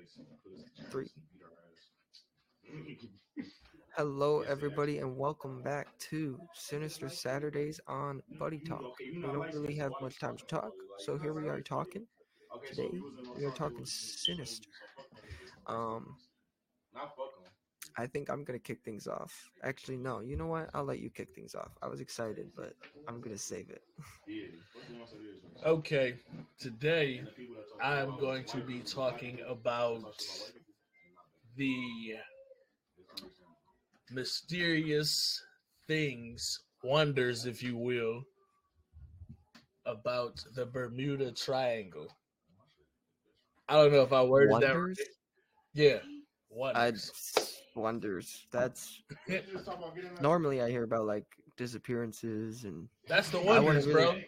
Ep.3. Hello, everybody, and welcome back to Sinister Saturdays on Buddy Talk. We don't really have much time to talk, so here we are talking. Today, we are talking Sinister. Um, I think I'm gonna kick things off. Actually, no. You know what? I'll let you kick things off. I was excited, but I'm gonna save it. Okay, today I'm going to be talking about the mysterious things, wonders, if you will, about the Bermuda Triangle. I don't know if I worded that Wonders? right. Yeah, I wonders. wonders. That's normally I hear about like disappearances and That's the I wouldn't wonders, bro. really.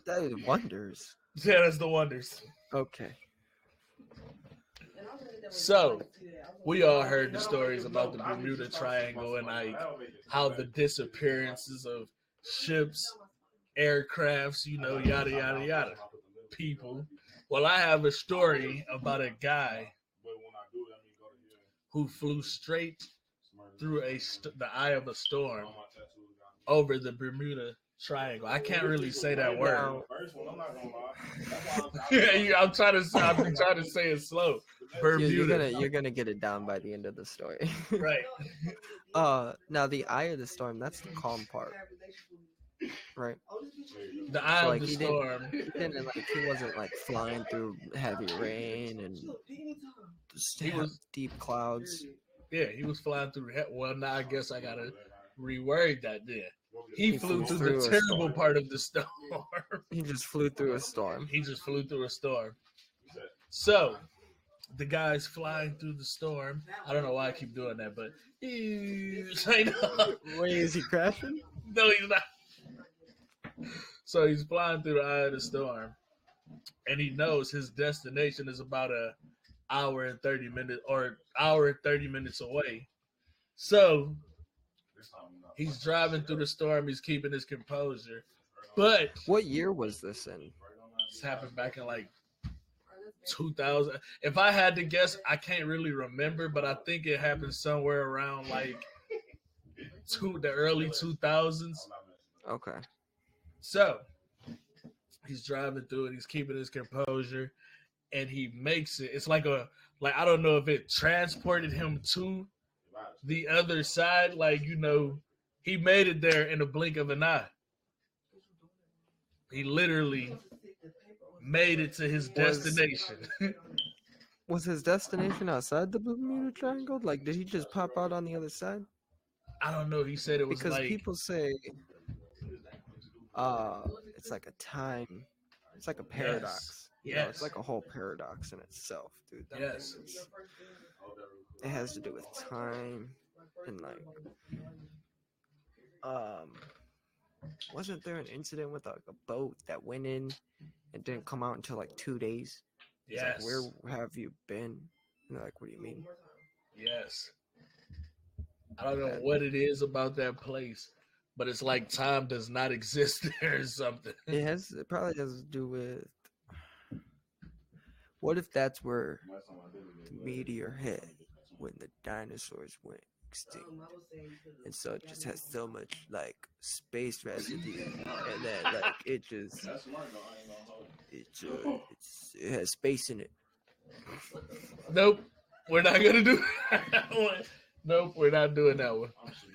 That is wonders. Yeah, that's the wonders. Okay. So, we all heard the stories about the Bermuda Triangle and like how the disappearances of ships, aircrafts, yada yada yada, people. Well, I have a story about a guy who flew straight through the eye of a storm over the Bermuda Triangle. I can't really say that word. I'm trying to say it slow. Bermuda. You're gonna get it down by the end of the story. Right. Now the eye of the storm, that's the calm part, right? The eye So, of the storm. He wasn't like flying through heavy rain and deep clouds. Yeah, he was flying through. Well, now I guess I gotta reword that. Then he flew through the terrible part of the storm. He just flew through a storm. So the guy's flying through the storm. I don't know why I keep doing that, but Wait, is he crashing? No, he's not. So he's flying through the eye of the storm, and he knows his destination is about an hour and 30 minutes away. So he's driving through the storm. He's keeping his composure. But what year was this in? This happened back in like 2000. If I had to guess, I can't really remember, but I think it happened somewhere around like the early 2000s. Okay. So he's driving through it. He's keeping his composure, and he makes it. It's like I don't know if it transported him to the other side. He made it there in a blink of an eye. He literally made it to his destination. Was his destination outside the Bermuda Triangle? Like, did he just pop out on the other side? I don't know. He said it was because people say, it's like a time. It's like a paradox. Yes. It's like a whole paradox in itself, dude. Yes. It has to do with time and wasn't there an incident with like a boat that went in and didn't come out until like 2 days? Yes. Like, where have you been? And they're like, what do you mean? Yes. I don't know what it is about that place, but it's like time does not exist there or something. It probably has to do with, what if that's where the meteor hit when the dinosaurs went extinct, and so it just has so much like space residue, and then like it has space in it. Nope, we're not gonna do that one. Nope, we're not doing that one.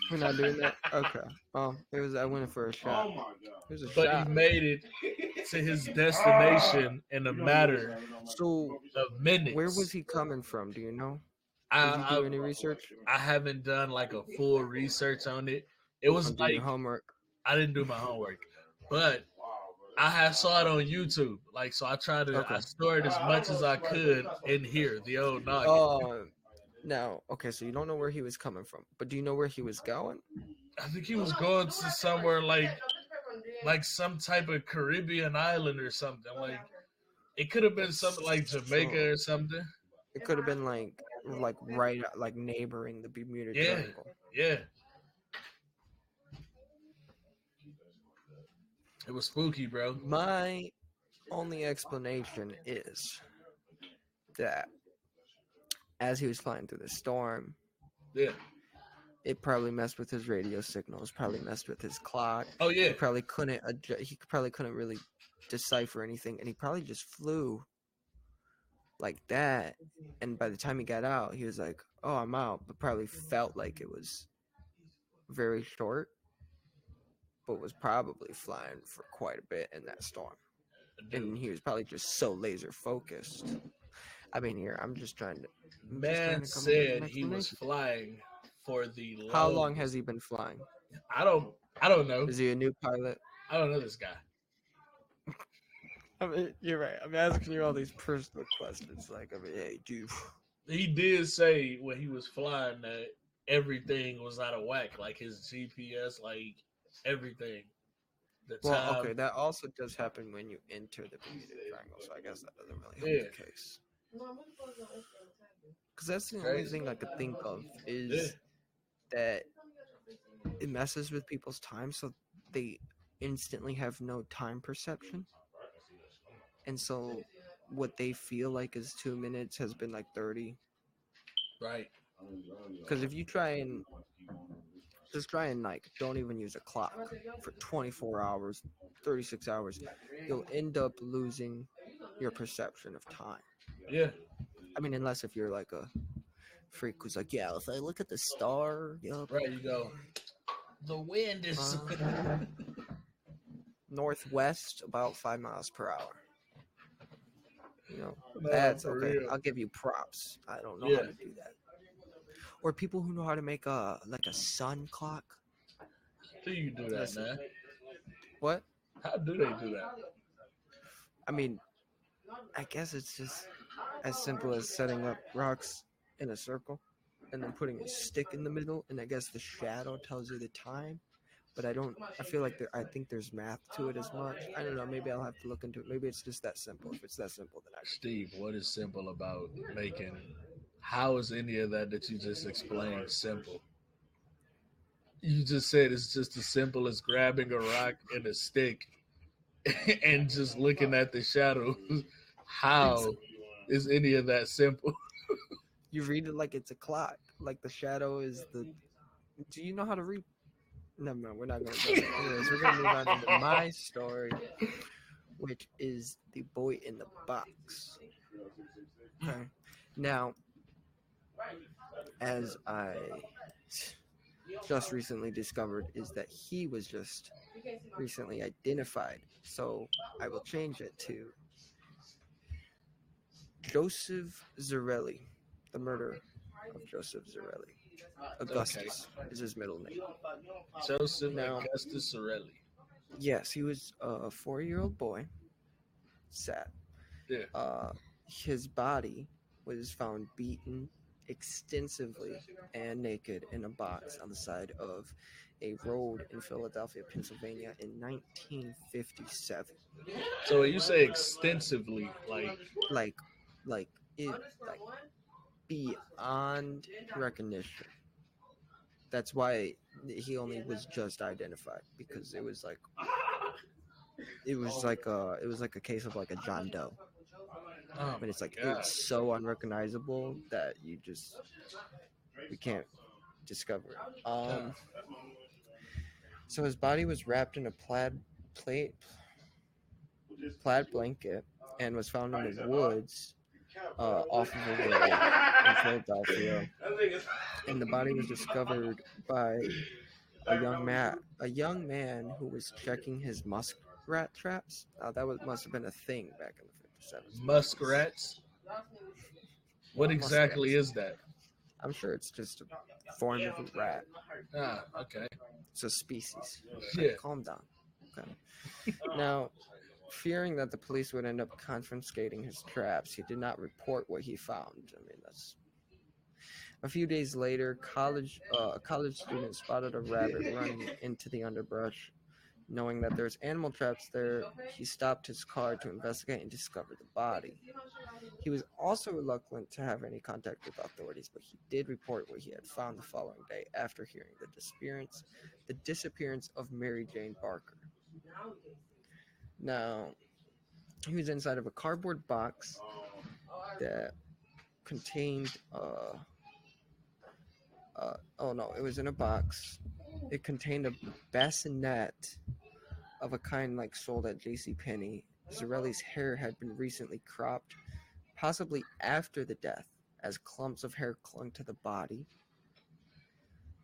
We're not doing that. Okay. I went for a shot. Oh my god! But he made it to his destination in a matter of minutes. Where was he coming from? Do you know? Did you do any research? I haven't done like a full research on it. It was like homework. I didn't do my homework, but I saw it on YouTube. So I tried to. Okay. I stored as much as I could in here, the old noggin. Now, okay, so you don't know where he was coming from, but do you know where he was going? I think he was going to somewhere like some type of Caribbean island or something. Like it could have been something like Jamaica or something. It could have been like right like neighboring the Bermuda Triangle. Yeah. It was spooky, bro. My only explanation is that as he was flying through the storm, Yeah. it probably messed with his radio signals, probably messed with his clock. Oh yeah. He probably couldn't really decipher anything, and he probably just flew like that. And by the time he got out, he was like, "Oh, I'm out," but probably felt like it was very short, but was probably flying for quite a bit in that storm. And Dude. he was probably just so laser focused. I mean, here I'm just trying to Man come up with an said he was explanation. flying for the How long has longest. he been flying? I don't know. Is he a new pilot? I don't know this guy. I mean, you're right. I'm asking you all these personal questions. Like, I mean, hey, dude. He did say when he was flying that everything was out of whack, like his GPS, like everything. The Well, time. okay, that also does happen when you enter the Bermuda Triangle, so I guess that doesn't really help Yeah. the case. Because that's the only Crazy. thing I could think of Yeah. is that it messes with people's time, so they instantly have no time perception. And so what they feel like is 2 minutes has been like 30. Right. Because if you try and like don't even use a clock for 24 hours, 36 hours, you'll end up losing your perception of time. Yeah. I mean, unless if you're like a freak who's like, yeah, if I look at the star, yep, Right. You go. The wind is. northwest about 5 miles per hour. You know, No, that's for okay. real. I'll give you props. I don't know Yeah. how to do that. Or people who know how to make a sun clock. How do you do that, Listen. man? What? How do they do that? I mean, I guess it's just as simple as setting up rocks in a circle and then putting a stick in the middle, and I guess the shadow tells you the time. But I feel like I think there's math to it as much. I don't know. Maybe I'll have to look into it. Maybe it's just that simple. If it's that simple, then I can. Steve, what is simple about making? How is any of that you just explained simple? You just said it's just as simple as grabbing a rock and a stick and just looking at the shadows. How is any of that simple? You read it like it's a clock. Like the shadow is the. Do you know how to read? Never mind. We're not going to go there. Anyways, we're going to move on into my story, which is the boy in the box. Okay. Now, as I just recently discovered, is that he was just recently identified. So I will change it to Joseph Zarelli, the murder of Joseph Zarelli. Augustus is his middle name. Joseph Now, Augustus Sorelli. yes, he was a 4-year-old boy. Sad. Yeah. His body was found beaten extensively and naked in a box on the side of a road in Philadelphia, Pennsylvania in 1957. So when you say extensively, Like it like beyond recognition. That's why he only was just identified, because it was like a case of like a John Doe. oh But it's like my God. it's so unrecognizable that we can't discover it. So his body was wrapped in a plaid blanket and was found in the woods off of a road in Philadelphia. And the body was discovered by a young man who was checking his muskrat traps. Must have been a thing back in the 57s. Muskrats? What exactly is that? I'm sure it's just a form of a rat. Ah, okay. It's a species. Yeah. Calm down. Okay. Now, fearing that the police would end up confiscating his traps, he did not report what he found. I mean, that's. A few days later, a college student spotted a rabbit running into the underbrush. Knowing that there's animal traps there, he stopped his car to investigate and discover the body. He was also reluctant to have any contact with authorities, but he did report what he had found the following day after hearing the disappearance of Mary Jane Barker. Now, he was inside of a cardboard box that contained oh no, it was in a box. It contained a bassinet of a kind like sold at JCPenney. Zarelli's hair had been recently cropped, possibly after the death, as clumps of hair clung to the body.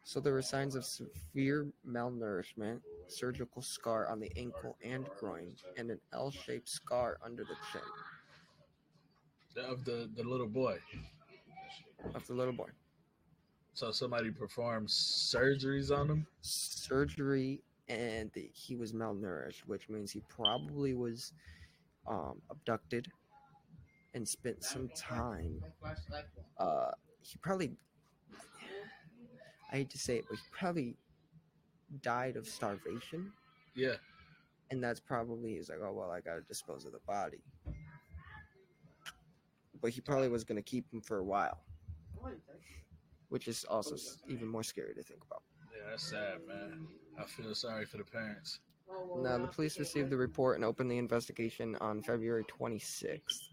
So there were signs of severe malnourishment, surgical scar on the ankle and groin, and an L-shaped scar under the chin Of the little boy. of the little boy. So somebody performed surgeries on him. Surgery, and he was malnourished, which means he probably was abducted and spent some time. He probably, I hate to say it, but he probably died of starvation. Yeah. And that's probably, he's like, oh, well, I got to dispose of the body. But he probably was going to keep him for a while, which is also even more scary to think about. Yeah, that's sad, man. I feel sorry for the parents. Now, the police received the report and opened the investigation on February 26th.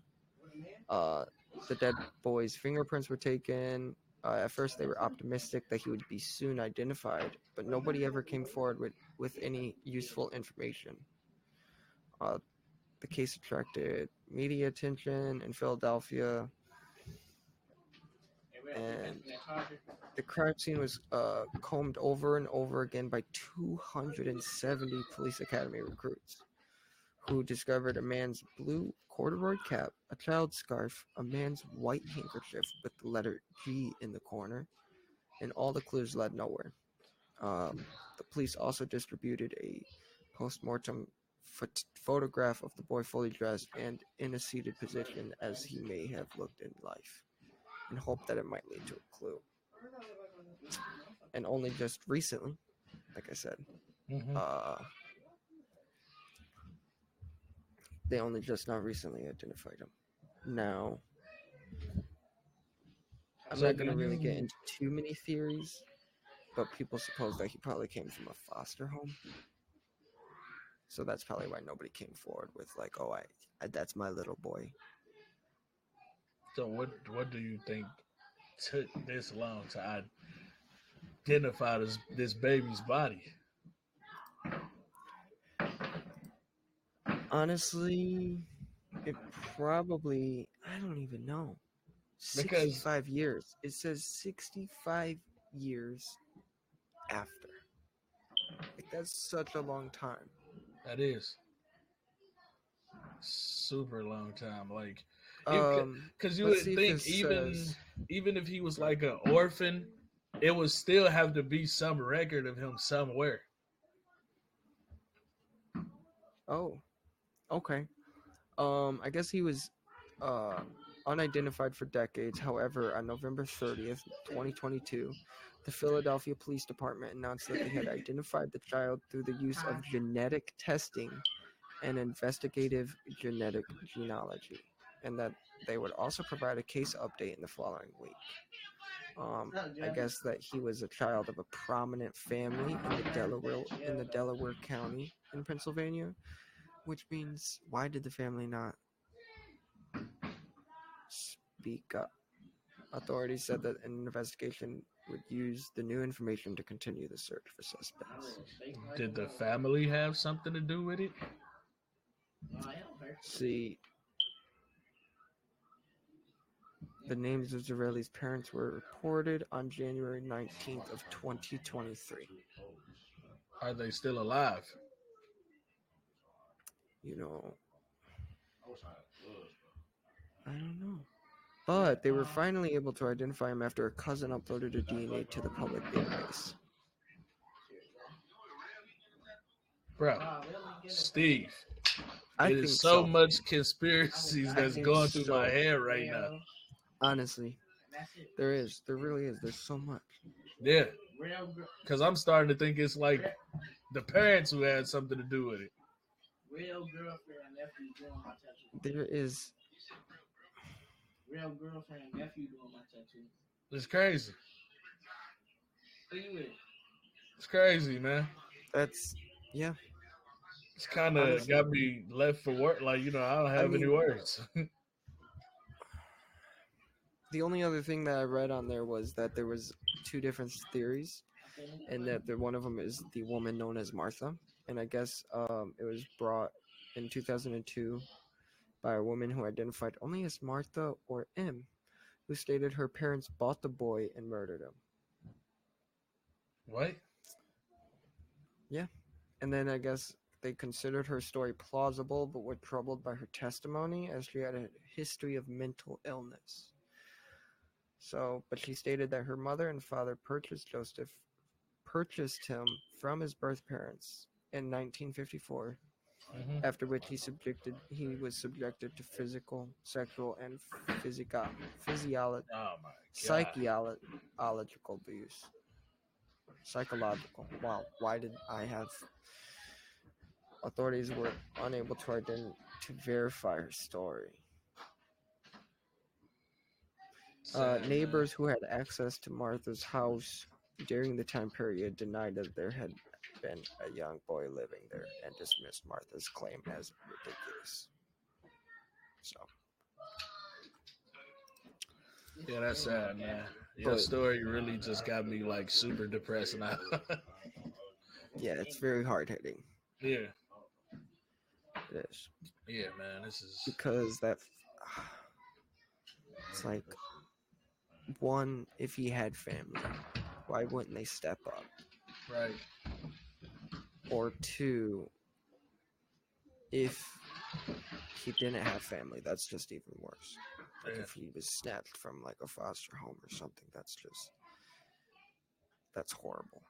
The dead boy's fingerprints were taken. At first, they were optimistic that he would be soon identified, but nobody ever came forward with any useful information. The case attracted media attention in Philadelphia, and the crime scene was combed over and over again by 270 police academy recruits, who discovered a man's blue corduroy cap, a child's scarf, a man's white handkerchief with the letter G in the corner, and all the clues led nowhere. The police also distributed a post-mortem photograph of the boy fully dressed and in a seated position as he may have looked in life, in hope that it might lead to a clue. And only just recently, like I said, they only just not recently identified him. Now, I'm not going to really get into too many theories, but people suppose that he probably came from a foster home. So that's probably why nobody came forward with like, oh, I that's my little boy. So what do you think took this long to identify this baby's body? Honestly, it probably, I don't even know. 65 years. It says 65 years after. Like, that's such a long time. That is super long time. Like, because you would think even if he was like an orphan, it would still have to be some record of him somewhere. Oh, okay. I guess he was unidentified for decades. However, on November 30th, 2022, the Philadelphia Police Department announced that they had identified the child through the use of genetic testing and investigative genetic genealogy, and that they would also provide a case update in the following week. I guess that he was a child of a prominent family in the Delaware County in Pennsylvania, which means, why did the family not speak up? Authorities said that an investigation would use the new information to continue the search for suspects. Did the family have something to do with it? See, the names of Zarelli's parents were reported on January 19th of 2023. Are they still alive? You know, I don't know. But they were finally able to identify him after a cousin uploaded a DNA to the public database. Bro, Steve, I it think is so much conspiracies that's going through my head right now. Honestly, there is. There really is. There's so much. Yeah, because I'm starting to think it's like the parents who had something to do with it. Real girlfriend and nephew doing my tattoo. There is. Real girlfriend and nephew doing my tattoo. It's crazy. Who you with? It's crazy, man. That's, yeah. It's kind of got me left for work. Like, I don't have any words. the only other thing that I read on there was that there was two different theories, and that one of them is the woman known as Martha, and I guess it was brought in 2002 by a woman who identified only as Martha or M, who stated her parents bought the boy and murdered him. What? Yeah, and then I guess they considered her story plausible, but were troubled by her testimony as she had a history of mental illness. So, but she stated that her mother and father purchased him from his birth parents in 1954, Mm-hmm. after which he was subjected to physical, sexual, and physiological Oh my god. psychological abuse. Psychological. Wow, why did I have authorities were unable to verify her story? Sad, man. Neighbors who had access to Martha's house during the time period denied that there had been a young boy living there and dismissed Martha's claim as ridiculous. So, Yeah, that's sad, man. Your But- story really just got me like super depressed now. yeah, it's very hard hitting. Yeah, It is. yeah, man. This is Because it's like, one, if he had family, why wouldn't they step up? right. Or two, if he didn't have family, that's just even worse. Like Yeah. if he was snatched from like a foster home or something, that's horrible.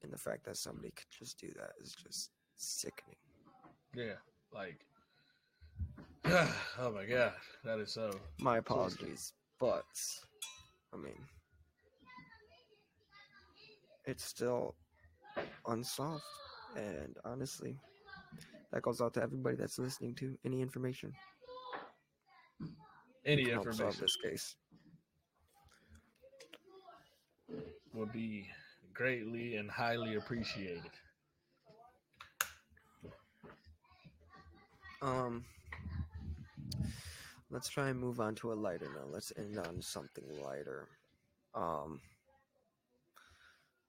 And the fact that somebody could just do that is just sickening. Yeah, like, oh my god, that is so. My apologies, but I mean, it's still unsolved. And honestly, that goes out to everybody that's listening to any information. Any Can help solve information this case. would be greatly and highly appreciated. Let's try and move on to a lighter note. Let's end on something lighter.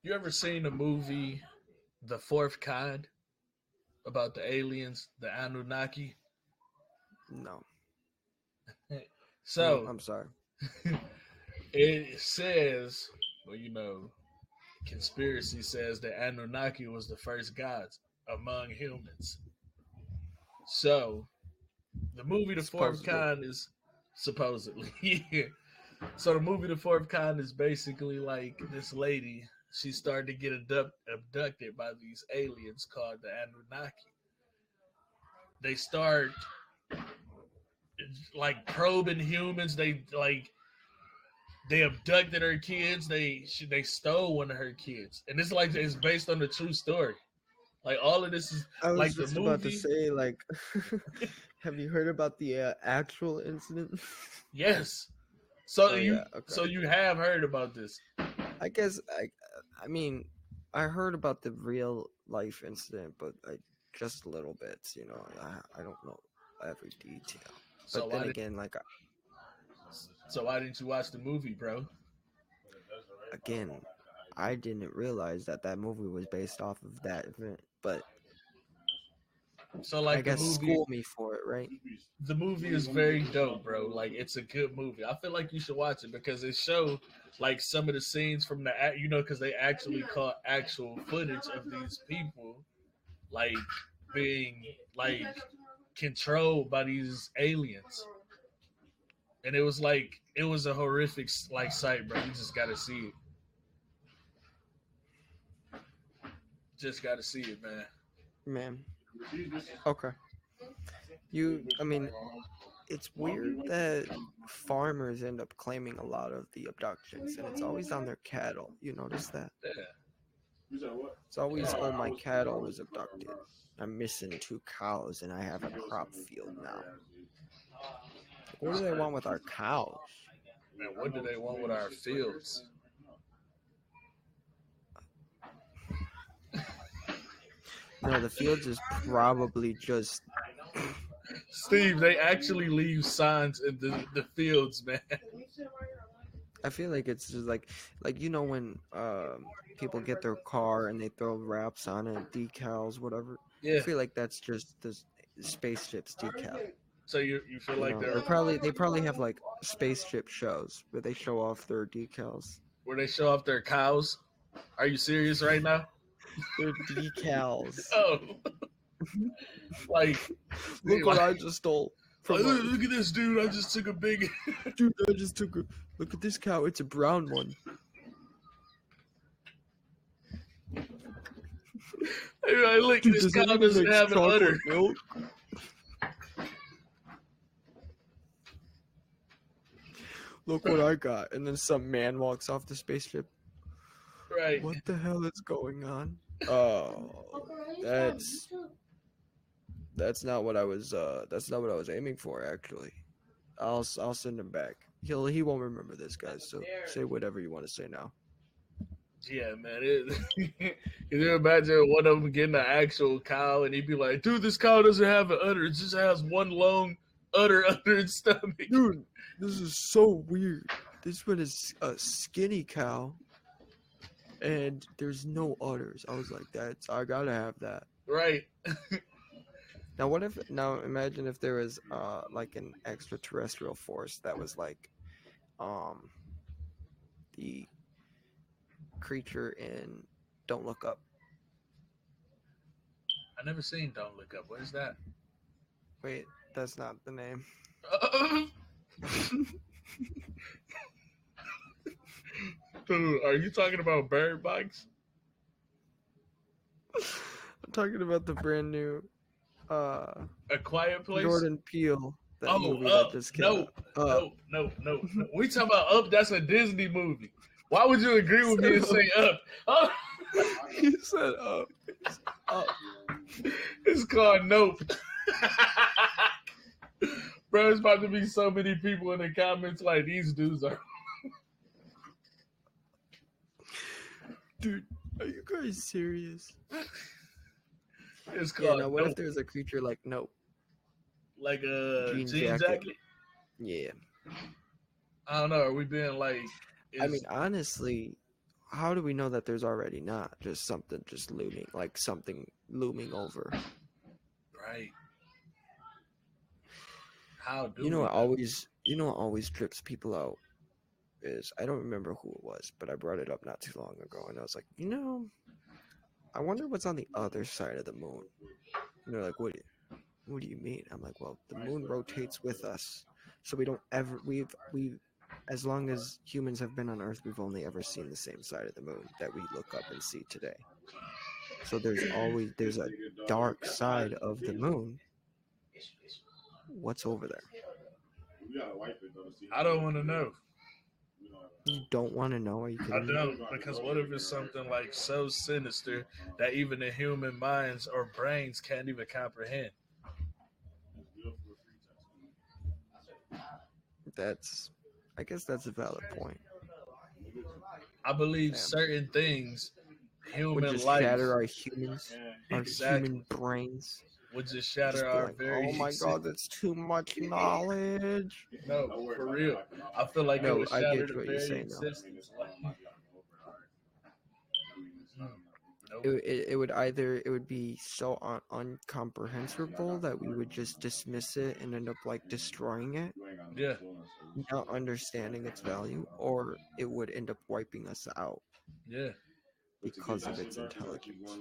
You ever seen the movie The Fourth Kind about the aliens, the Anunnaki? No. So No, I'm sorry. it says, well, you know, conspiracy says that Anunnaki was the first gods among humans. So the movie The Fourth Supposedly. Kind is supposedly yeah. So the movie The Fourth Kind is basically like this lady. She started to get abducted by these aliens called the Anunnaki. They start like probing humans. They abducted her kids. They stole one of her kids, and it's based on the true story. Like all of this is I was like just the about to movie. say, like, have you heard about the actual incident? Yes. So Oh, you yeah, okay. so you have heard about this. I guess I mean, I heard about the real life incident, but just little bits. You know, I don't know every detail. So But then again, like why didn't you watch the movie, bro? again, I didn't realize that movie was based off of that event. But So like I guess the movie, school me for it, right? the movie is very dope, bro. Like it's a good movie. I feel like you should watch it because it showed like some of the scenes from the because they actually caught actual footage of these people like being like controlled by these aliens. And it was a horrific like sight, bro. You just gotta see it. Just gotta see it, man. Man. Okay. I mean, it's weird that farmers end up claiming a lot of the abductions, and it's always on their cattle. You notice that? Yeah. It's always, oh, my cattle was abducted. I'm missing 2 cows, and I have a crop field now. What do they want with our cows? Man, what do they want with our fields? No, the fields is probably just Steve, they actually leave signs in the fields, man. I feel like it's just like when people get their car and they throw wraps on it, decals, whatever. I Yeah. feel like that's just the spaceship's decal. So you feel like they're They probably have like spaceship shows where they show off their decals. where they show off their cows. Are you serious right now? Their decals. Oh, like Look what I just stole from Earth. look at this dude! I just took a big. Dude, I just took a look at this cow. It's a brown one. Hey, look, Dude, this does cow anyone doesn't make have an chocolate udder. milk? Look what I got. And then some man walks off the spaceship. Right. What the hell is going on? Oh, that's not what I was aiming for actually. I'll send him back. He won't remember this, guys. So say whatever you want to say now. Yeah, man. Can you imagine one of them getting an actual cow and he'd be like, dude, this cow doesn't have an udder. It just has one long udder under its stomach. Dude, this is so weird. This one is a skinny cow, and there's no udders. I was like, I gotta have that. Right. Now imagine if there was like an extraterrestrial force that was like the creature in Don't Look Up. I never seen Don't Look Up. What is that? Wait, that's not the name. Dude, are you talking about Bird Box? I'm talking about the brand new A Quiet Place? Jordan Peele. That movie Up. that just came out. No. We talking about Up. That's a Disney movie. Why would you agree with me and say Up? Oh. You said Up. Up. It's called Nope. Bro, it's about to be so many people in the comments like these dudes are. Dude, are you guys serious? It's called Now what Nope. if there's a creature like Nope? Like a Jean jean jacket. jacket? Yeah. I don't know. Are we being like... I mean, honestly, how do we know that there's already not just something just looming, like something looming over? Right. How do You know we what always trips people out is, I don't remember who it was, but I brought it up not too long ago, and I was like, I wonder what's on the other side of the moon. And they're like, what do you mean? I'm like, well, the moon rotates with us, so we don't ever we've as long as humans have been on Earth, we've only ever seen the same side of the moon that we look up and see today. So there's a dark side of the moon. What's over there? I don't want to know. You don't want to know? Are you I kidding me? don't, because what if it's something like so sinister that even the human minds or brains can't even comprehend? I guess that's a valid point. I believe Damn. certain things, Would human just life, shatter our humans, our Exactly. human brains. would just Just shatter be our like, very oh my god, that's too much knowledge. No, for real. I feel like it No, would I shatter get the what you're very saying now. existence. Nope. It would be so uncomprehensible that we would just dismiss it and end up like destroying it, Yeah, not understanding its value, or it would end up wiping us out yeah. because of its intelligence.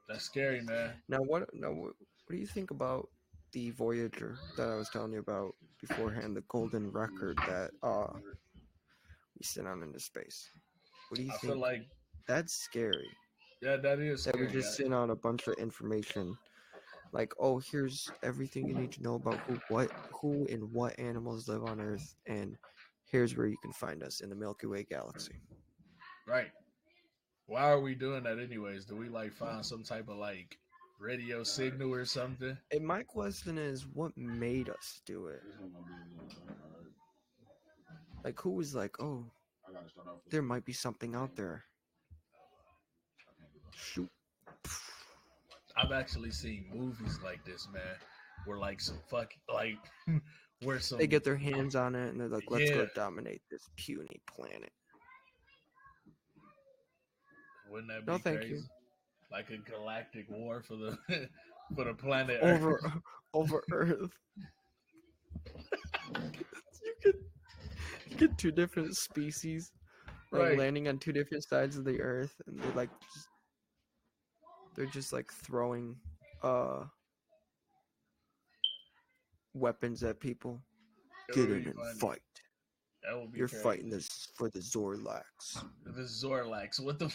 That's scary, man. Now, what do you think about the Voyager that I was telling you about beforehand, the golden record that we sent out into space? What do you I think? feel like, That's scary. yeah, that is That scary. we just sent out a bunch of information, like, oh, here's everything you need to know about who and what animals live on Earth, and here's where you can find us in the Milky Way galaxy. Right. Why are we doing that anyways? Do we like find some type of like radio signal or something? And my question is, what made us do it? Like, who was like, oh, there might be something out there. Shoot. I've actually seen movies like this, man, where like some fucking like Where some They get their hands on it and they're like, let's go Yeah. dominate this puny planet. Wouldn't that No, be thank crazy? you. Like a galactic war for the for the planet Over Earth. over Earth. you get two different species like Right. landing on two different sides of the Earth, and they're just like throwing weapons at people. It Get would in be and funny. fight. That would be You're crazy. fighting this for the Zorlax. The Zorlax. What the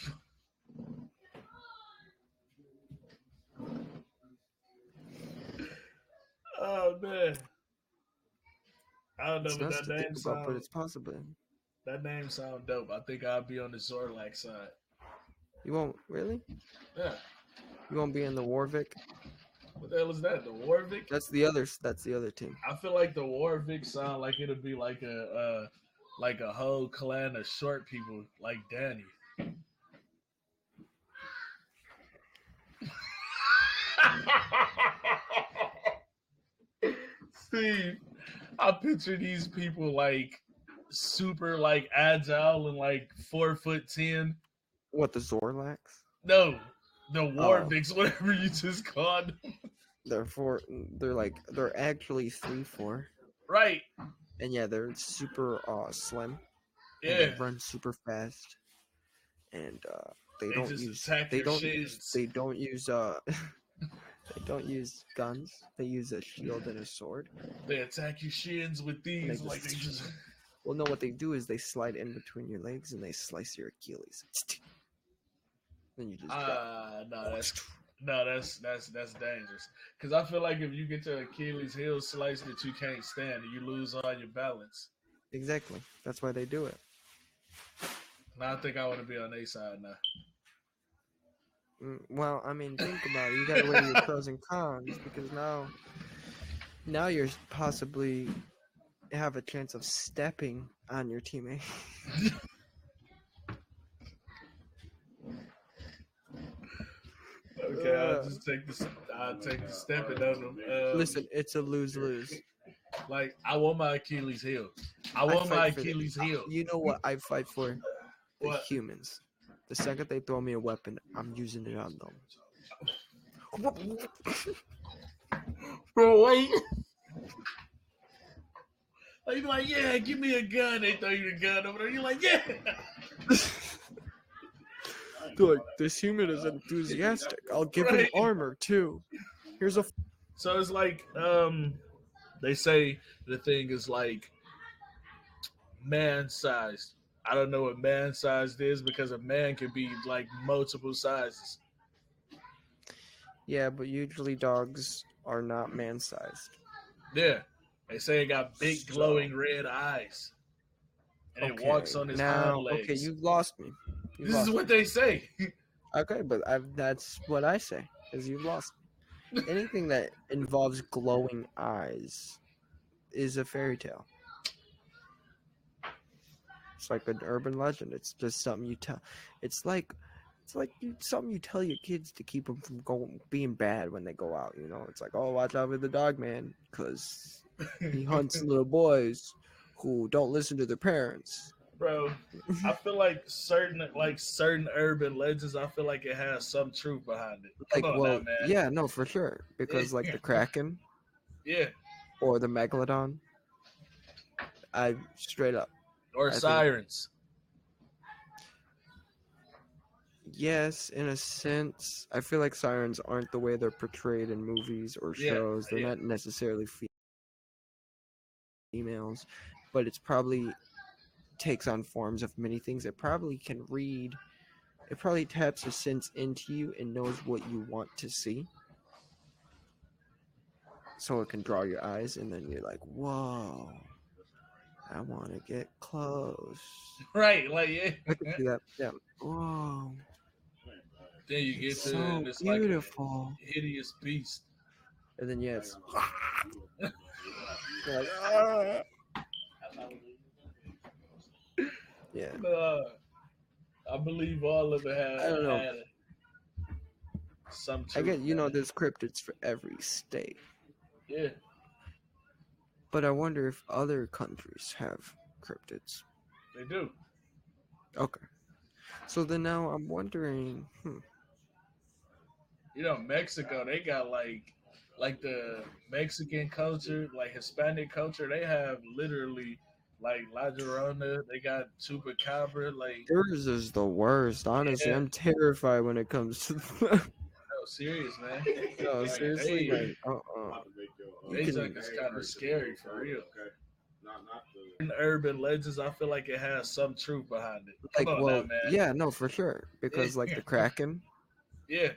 Oh man. I don't know, It's but nuts to think about, but it's possible. that name sound dope. I think I'll be on the Zorlax side. You won't really? Yeah. You won't be in the Warwick? What the hell is that? The Warwick? That's the other team. I feel like the Warwick sound like it'll be like a whole clan of short people like Danny. Steve, I picture these people like super like agile and like 4'10". What, the Zorlax? No, the Warwicks, whatever you just called them. They're actually 3'4". Right. And yeah, they're super slim. And Yeah. they run super fast. And they don't use they don't use guns. They use a shield and a sword. They attack your shins with these Well, no, what they do is they slide in between your legs and they slice your Achilles. Then you just that's dangerous. Because I feel like if you get your Achilles heel sliced that you can't stand, you lose all your balance. Exactly. That's why they do it. Now I think I want to be on their side now. Well, I mean, think about it. You gotta weigh your pros and cons, because now you're possibly have a chance of stepping on your teammate. Okay, I'll take the stepping on them. Listen, it's a lose-lose. Like, I want my Achilles heel. I want my Achilles heel. You know what I fight for? The What? humans. The second they throw me a weapon, I'm using it on them. Bro, wait. Like, you be like, yeah, give me a gun. They throw you the gun over there. You're like, yeah. They're like, this human is enthusiastic. I'll give him armor too. Here's a. So it's like, they say the thing is like man-sized. I don't know what man-sized is because a man can be like multiple sizes. Yeah, but usually dogs are not man-sized. Yeah. They say it got big glowing red eyes. And it walks on its hind legs. Okay, you've lost me. This is what they say. Okay, but that's what I say, is you've lost me. Anything that involves glowing eyes is a fairy tale. It's like an urban legend. It's just something you tell. It's like something you tell your kids to keep them from being bad when they go out. You know, it's like, oh, watch out for the dog man, because he hunts little boys who don't listen to their parents. Bro, I feel like certain urban legends, I feel like it has some truth behind it. Come on now, man. Yeah, no, for sure. Because like the Kraken, yeah, or the Megalodon, I straight up. Or sirens. Yes, in a sense. I feel like sirens aren't the way they're portrayed in movies or shows. They're not necessarily females, but it's probably takes on forms of many things. It probably can read. It probably taps a sense into you and knows what you want to see. So it can draw your eyes, and then you're like, whoa, I want to get close. Right, like, yeah. I can see that. Yeah. Whoa. Then you get to so this beautiful, like a hideous beast. And then, yes. You're like, ah. Yeah. I believe all of it had. I don't know. Had some I get, there's cryptids for every state. Yeah. But I wonder if other countries have cryptids. They do. Okay. So then now I'm wondering, Mexico, they got like the Mexican culture, like Hispanic culture, they have literally like La Llorona, they got Chupacabra, like yours is the worst. Honestly, yeah, I'm terrified when it comes to no, serious man. no, Like seriously, like you they can junk is kind of scary for real. In urban legends, I feel like it has some truth behind it. Come like on now, well, man. yeah, no, for sure. Because like the Kraken Yeah,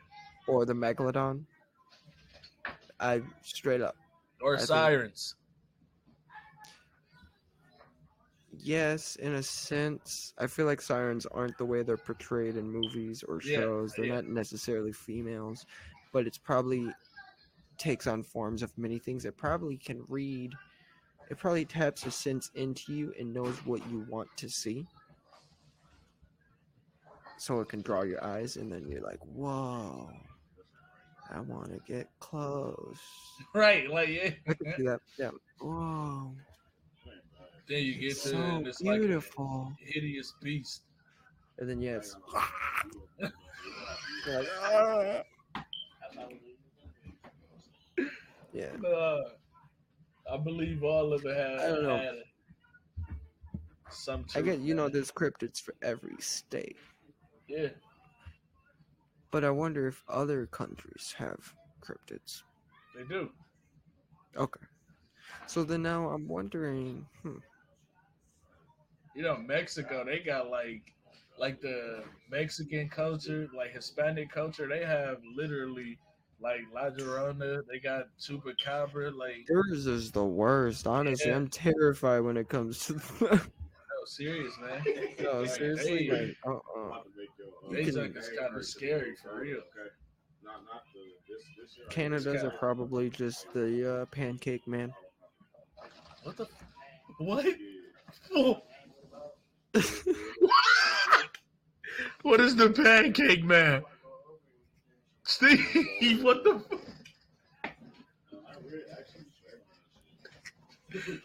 or the Megalodon, I straight up or I think sirens. yes, in a sense. I feel like sirens aren't the way they're portrayed in movies or Yeah, shows. They're yeah. not necessarily females, but it's probably takes on forms of many things. It probably can read. It probably taps a sense into you and knows what you want to see. So it can draw your eyes, and then you're like, whoa, I want to get close. Right, like yeah. I can see that. Yeah. Whoa, Then you it's get to it so and it's like a beautiful. hideous beast. And then, yeah, it's. You're like, ah. Yeah. I believe all of it I don't know. had some I truth. get, there's cryptids for every state. Yeah, But I wonder if other countries have cryptids. they do. Okay. So then now I'm wondering, Mexico, they got like the Mexican culture, like Hispanic culture, they have literally like La Llorona, they got Chupacabra, like yours is the worst. Honestly, yeah, I'm terrified when it comes to no, serious man. no, Like seriously, like, you they can. junk is kind of scary for real. Canada's are probably just the pancake man. What the? What? What is the pancake man? Steve, what the?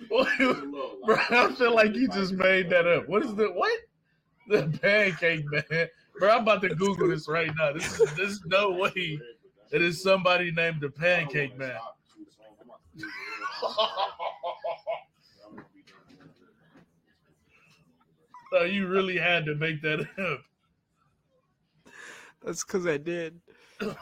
Bro, I feel like you just made that up. What is the what? The pancake man, bro. I'm about to Google this right now. This is no way. It is somebody named the pancake man. So you really had to make that up. That's because I did. Bro,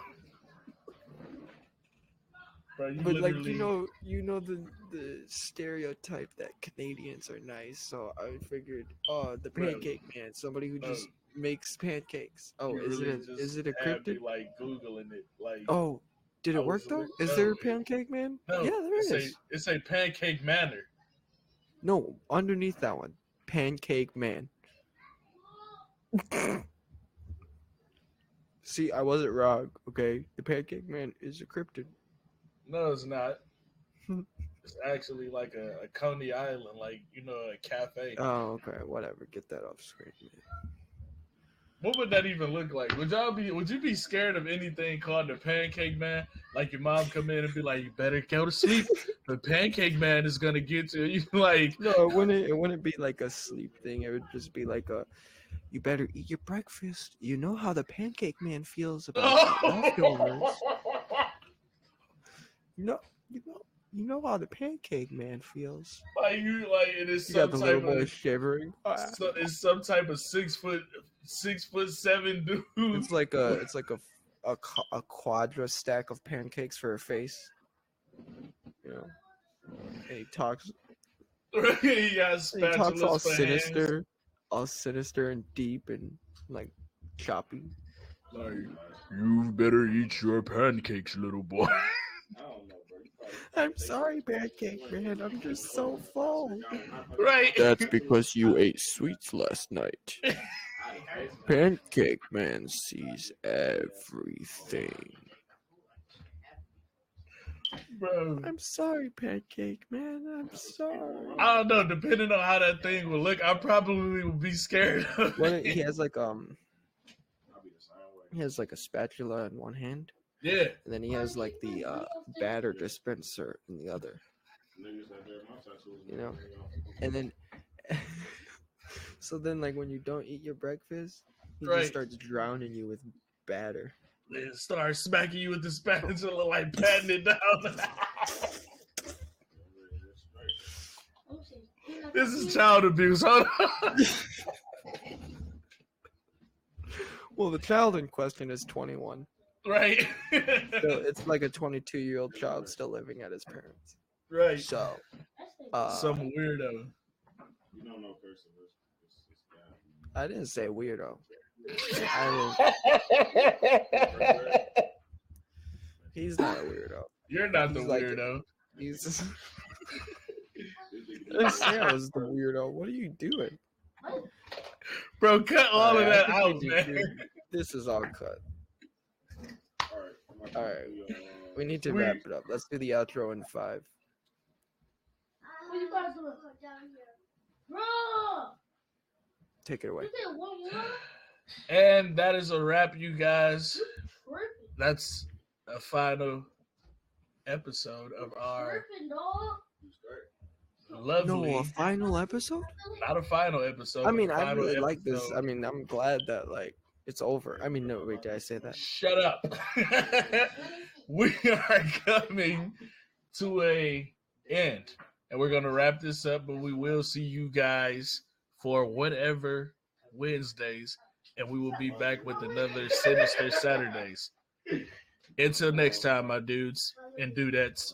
you But like literally the stereotype that Canadians are nice, so I figured, oh, the Bro, pancake man, somebody who bro, just makes pancakes. Oh, you is really it just a had me cryptid? like Googling it. Like Oh, did I it work was though? Is no, there a pancake man? no. Yeah, there is. It's a pancake manor. No, underneath that one, pancake man. See, I wasn't wrong. Okay, the pancake man is a cryptid. No, it's not. It's actually like a Coney Island, like a cafe. Oh, okay, whatever. Get that off screen, man. What would that even look like? Would you be scared of anything called the pancake man? Like your mom come in and be like, "You better go to sleep. The pancake man is gonna get you." You like No, it wouldn't. It wouldn't be like a sleep thing. It would just be like a. You better eat your breakfast. You know how the pancake man feels about your leftovers. You know how the pancake man feels. like it is You got some the little type boy of shivering. it's some type of 6'7" dude. It's like a quadra stack of pancakes for a face. You know, and he talks. He got He talks all spatulas for hands. all sinister and deep and like choppy. Like, you better eat your pancakes, little boy. I'm sorry, pancake man. I'm just so full. Right. That's because you ate sweets last night. Pancake man sees everything. Bro. I'm sorry, pancake man. I'm sorry. I don't know. Depending on how that thing will look, I probably would be scared of it. He has like a spatula in one hand, Yeah. and then he has like the batter dispenser in the other. You know, and then so then like when you don't eat your breakfast, he Right. just starts drowning you with batter. They start smacking you with the spatula, like patting it down. This is child abuse. Hold on. Well, the child in question is 21. Right. So it's like a 22-year-old child still living at his parents. Right. So, Some weirdo. I didn't say weirdo. He's not a weirdo. You're not the He's like- weirdo. He's just. I didn't say I was the weirdo. What are you doing? Bro, cut all of Alright, that I think out, we man. need- This is all cut. Alright. We need to We- wrap it up. Let's do the outro in 5. What you guys doing? Bro! Take it away. You said 1 more? And that is a wrap, you guys. Tripping. That's a final episode of our Tripping, dog. lovely, No, a final episode? not a final episode. I mean, but a I final really like this. episode. I mean, I'm glad that like it's over. I mean, no, wait, did I say that? Shut up. We are coming to a end, and we're gonna wrap this up. But we will see you guys for whatever Wednesdays, and we will be back with another Sinister Saturdays. Until next time, my dudes and dudettes.